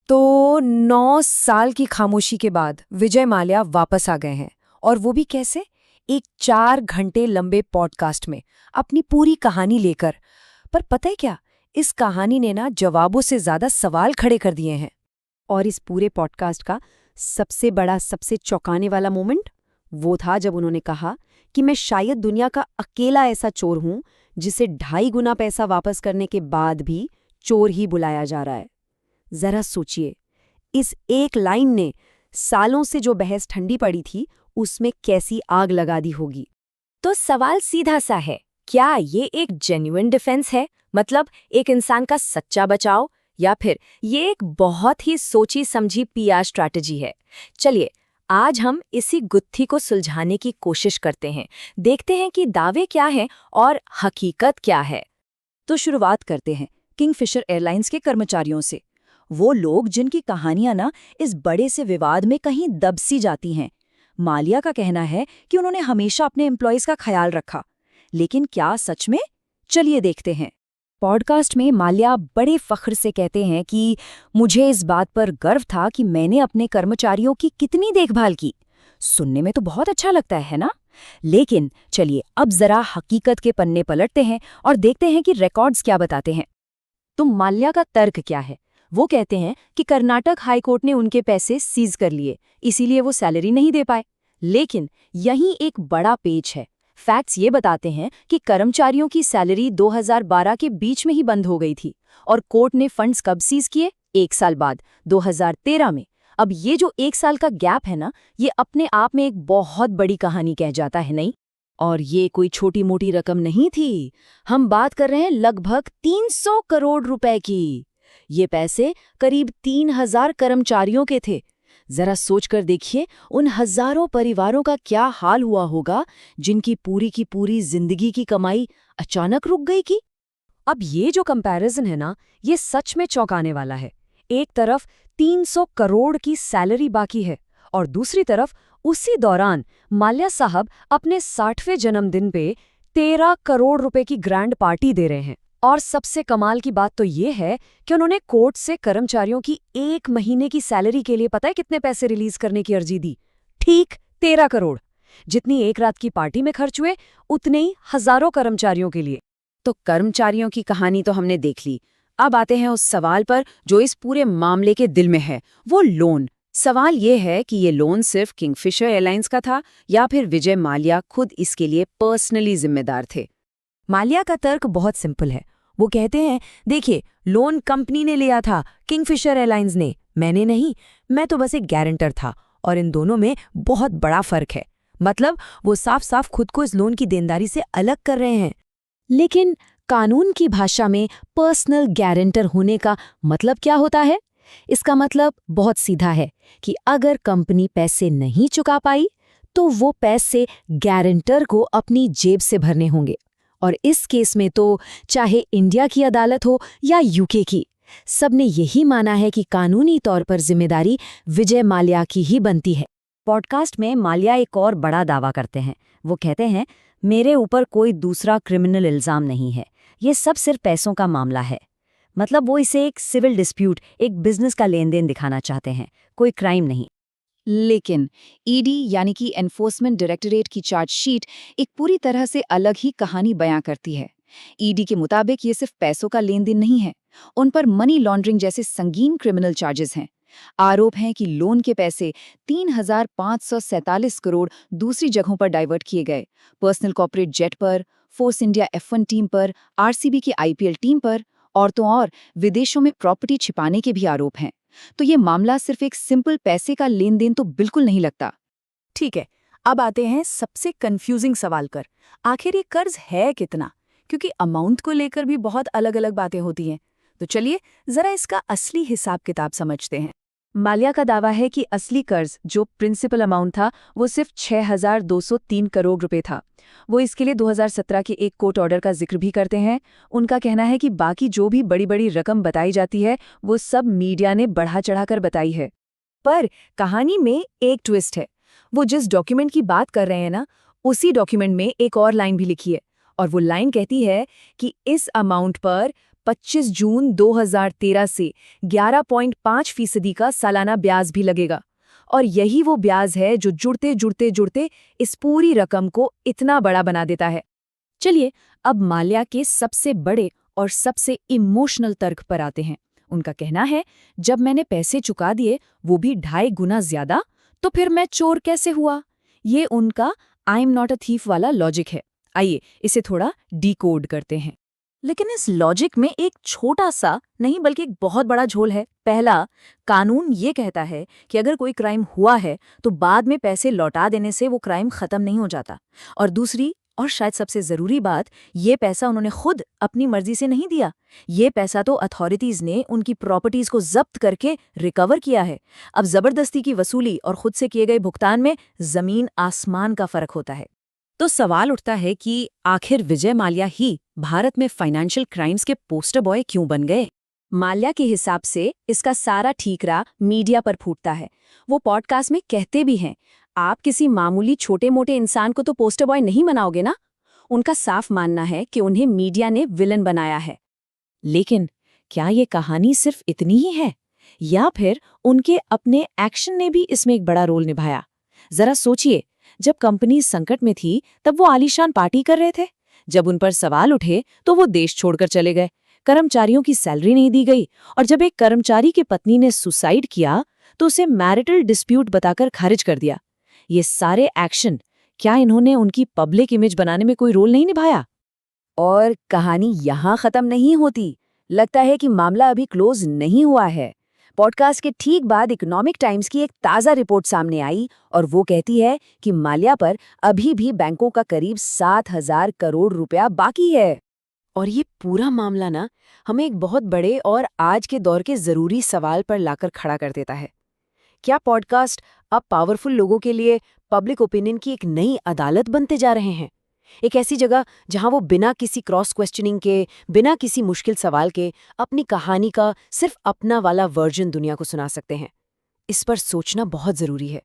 तो 9 साल की खामोशी के बाद विजय माल्या वापस आ गए हैं। और वो भी कैसे? एक 4 घंटे लंबे पॉडकास्ट में अपनी पूरी कहानी लेकर। पर पता है क्या, इस कहानी ने ना जवाबों से ज्यादा सवाल खड़े कर दिए हैं। और इस पूरे पॉडकास्ट का सबसे बड़ा, सबसे चौंकाने वाला मोमेंट वो था जब उन्होंने कहा कि मैं शायद दुनिया का अकेला ऐसा चोर हूं जिसे 2.5 गुना पैसा वापस करने के बाद भी चोर ही बुलाया जा रहा है। जरा सोचिए, इस एक लाइन ने सालों से जो बहस ठंडी पड़ी थी उसमें कैसी आग लगा दी होगी। तो सवाल सीधा सा है, क्या ये एक जेन्युइन डिफेंस है, मतलब एक इंसान का सच्चा बचाव, या फिर ये एक बहुत ही सोची समझी पीआर स्ट्रैटेजी है? चलिए आज हम इसी गुत्थी को सुलझाने की कोशिश करते हैं, देखते हैं कि दावे क्या हैं और हकीकत क्या है। तो शुरुआत करते हैं किंगफिशर एयरलाइंस के कर्मचारियों से, वो लोग जिनकी कहानियां ना इस बड़े से विवाद में कहीं दब सी जाती हैं। माल्या का कहना है कि उन्होंने हमेशा अपने एम्प्लॉयज का ख्याल रखा, लेकिन क्या सच में? चलिए देखते हैं। पॉडकास्ट में माल्या बड़े फख्र से कहते हैं कि मुझे इस बात पर गर्व था कि मैंने अपने कर्मचारियों की कितनी देखभाल की। सुनने में तो बहुत अच्छा लगता है ना? लेकिन चलिए अब जरा हकीकत के पन्ने पलटते हैं और देखते हैं कि रिकॉर्ड्स क्या बताते हैं। तो माल्या का तर्क क्या है? वो कहते हैं कि कर्नाटक हाईकोर्ट ने उनके पैसे सीज कर लिए, इसीलिए वो सैलरी नहीं दे पाए। लेकिन यहीं एक बड़ा पेच है। फैक्ट्स ये बताते हैं कि कर्मचारियों की सैलरी 2012 के बीच में ही बंद हो गई थी और कोर्ट ने फंड्स कब सीज किए? 1 साल बाद, 2013 में। अब ये जो 1 साल का गैप है ना, ये अपने आप में एक बहुत बड़ी कहानी कह जाता है, नहीं? और ये कोई छोटी मोटी रकम नहीं थी। हम बात कर रहे हैं लगभग 300 करोड़ रुपए की। ये पैसे करीब 3000 कर्मचारियों के थे। जरा सोचकर देखिए, उन हजारों परिवारों का क्या हाल हुआ होगा जिनकी पूरी की पूरी जिंदगी की कमाई अचानक रुक गई की। अब ये जो कंपैरिजन है ना, ये सच में चौंकाने वाला है। एक तरफ 300 करोड़ की सैलरी बाकी है और दूसरी तरफ उसी दौरान माल्या साहब अपने 60वें जन्मदिन पे 13 करोड़ रुपए की ग्रैंड पार्टी दे रहे हैं। और सबसे कमाल की बात तो ये है कि उन्होंने कोर्ट से कर्मचारियों की 1 महीने की सैलरी के लिए पता है कितने पैसे रिलीज करने की अर्जी दी? ठीक 13 करोड़। जितनी एक रात की पार्टी में खर्च हुए, उतने ही हजारों कर्मचारियों के लिए। तो कर्मचारियों की कहानी तो हमने देख ली। अब आते हैं उस सवाल पर जो इस पूरे मामले के दिल में है, वो लोन। सवाल ये है कि ये लोन सिर्फ किंगफिशर एयरलाइंस का था या फिर विजय माल्या खुद इसके लिए पर्सनली जिम्मेदार थे। माल्या का तर्क बहुत सिंपल है। वो कहते हैं, देखिए, लोन कंपनी ने लिया था, किंगफिशर एयरलाइंस ने, मैंने नहीं। मैं तो बस एक गारंटर था। और इन दोनों में बहुत बड़ा फर्क है। मतलब वो साफ साफ खुद को इस लोन की देनदारी से अलग कर रहे हैं। लेकिन कानून की भाषा में पर्सनल गारंटर होने का मतलब क्या होता है? इसका मतलब बहुत सीधा है कि अगर कंपनी पैसे नहीं चुका पाई तो वो पैसे गारंटर को अपनी जेब से भरने होंगे। और इस केस में तो चाहे इंडिया की अदालत हो या यूके की, सबने यही माना है कि कानूनी तौर पर जिम्मेदारी विजय माल्या की ही बनती है। पॉडकास्ट में माल्या एक और बड़ा दावा करते हैं। वो कहते हैं, मेरे ऊपर कोई दूसरा क्रिमिनल इल्जाम नहीं है, ये सब सिर्फ पैसों का मामला है। मतलब वो इसे एक सिविल डिस्प्यूट, एक बिजनेस का लेन देन दिखाना चाहते हैं, कोई क्राइम नहीं। लेकिन ईडी यानी कि एनफोर्समेंट डायरेक्टरेट की चार्जशीट एक पूरी तरह से अलग ही कहानी बयां करती है। ईडी के मुताबिक ये सिर्फ पैसों का लेन देन नहीं है, उन पर मनी लॉन्ड्रिंग जैसे संगीन क्रिमिनल चार्जेस हैं। आरोप है कि लोन के पैसे 3547 करोड़ दूसरी जगहों पर डाइवर्ट किए गए, पर्सनल कॉर्पोरेट जेट पर, फोर्स इंडिया F1 टीम पर, आरसीबी की IPL टीम पर, और तो और विदेशों में प्रॉपर्टी छिपाने के भी आरोप हैं। तो ये मामला सिर्फ एक सिंपल पैसे का लेन देन तो बिल्कुल नहीं लगता। ठीक है, अब आते हैं सबसे कंफ्यूजिंग सवाल कर। आखिर ये कर्ज है कितना? क्योंकि अमाउंट को लेकर भी बहुत अलग अलग बातें होती हैं। तो चलिए जरा इसका असली हिसाब किताब समझते हैं। माल्या का दावा है कि असली कर्ज जो प्रिंसिपल अमाउंट था वो सिर्फ 6203 करोड़ रुपए था। वो इसके लिए 2017 के एक कोर्ट ऑर्डर का जिक्र भी करते हैं। उनका कहना है कि बाकी जो भी बड़ी बड़ी रकम बताई जाती है वो सब मीडिया ने बढ़ा चढ़ाकर बताई है। पर कहानी में एक ट्विस्ट है। वो जिस डॉक्यूमेंट की बात कर रहे हैं ना, उसी डॉक्यूमेंट में एक और लाइन भी लिखी है, और वो लाइन कहती है कि इस अमाउंट पर 25 जून 2013 से 11.5% का सालाना ब्याज भी लगेगा। और यही वो ब्याज है जो जुड़ते इस पूरी रकम को इतना बड़ा बना देता है। चलिए अब माल्या के सबसे बड़े और सबसे इमोशनल तर्क पर आते हैं। उनका कहना है, जब मैंने पैसे चुका दिए, वो भी 2.5 गुना ज्यादा, तो फिर मैं चोर कैसे हुआ? ये उनका I am not a thief वाला लॉजिक है। आइए इसे थोड़ा डिकोड करते हैं। लेकिन इस लॉजिक में एक छोटा सा नहीं बल्कि एक बहुत बड़ा झोल है। पहला, कानून ये कहता है कि अगर कोई क्राइम हुआ है तो बाद में पैसे लौटा देने से वो क्राइम खत्म नहीं हो जाता। और दूसरी और शायद सबसे जरूरी बात, ये पैसा उन्होंने खुद अपनी मर्जी से नहीं दिया। ये पैसा तो अथॉरिटीज ने उनकी प्रॉपर्टीज को जब्त करके रिकवर किया है। अब जबरदस्ती की वसूली और खुद से किए गए भुगतान में जमीन आसमान का फर्क होता है। तो सवाल उठता है कि आखिर विजय माल्या ही भारत में फाइनेंशियल क्राइम्स के पोस्टर बॉय क्यों बन गए? माल्या के हिसाब से इसका सारा ठीकरा मीडिया पर फूटता है। वो पॉडकास्ट में कहते भी हैं, आप किसी मामूली छोटे मोटे इंसान को तो पोस्टर बॉय नहीं बनाओगे ना। उनका साफ मानना है कि उन्हें मीडिया ने विलन बनाया है। लेकिन क्या ये कहानी सिर्फ इतनी ही है, या फिर उनके अपने एक्शन ने भी इसमें एक बड़ा रोल निभाया? जरा सोचिए, जब कंपनी संकट में थी तब वो आलीशान पार्टी कर रहे थे। जब उन पर सवाल उठे तो वो देश छोड़कर चले गए। कर्मचारियों की सैलरी नहीं दी गई, और जब एक कर्मचारी की पत्नी ने सुसाइड किया तो उसे मैरिटल डिस्प्यूट बताकर खारिज कर दिया। ये सारे एक्शन, क्या इन्होंने उनकी पब्लिक इमेज बनाने में कोई रोल नहीं निभाया? और कहानी यहाँ खत्म नहीं होती। लगता है कि मामला अभी क्लोज नहीं हुआ है। पॉडकास्ट के ठीक बाद इकोनॉमिक टाइम्स की एक ताज़ा रिपोर्ट सामने आई और वो कहती है कि माल्या पर अभी भी बैंकों का करीब 7,000 करोड़ रुपया बाकी है। और ये पूरा मामला ना हमें एक बहुत बड़े और आज के दौर के ज़रूरी सवाल पर लाकर खड़ा कर देता है। क्या पॉडकास्ट अब पावरफुल लोगों के लिए पब्लिक ओपिनियन की एक नई अदालत बनते जा रहे हैं? एक ऐसी जगह जहां वो बिना किसी क्रॉस क्वेश्चनिंग के, बिना किसी मुश्किल सवाल के अपनी कहानी का सिर्फ अपना वाला वर्जन दुनिया को सुना सकते हैं। इस पर सोचना बहुत जरूरी है।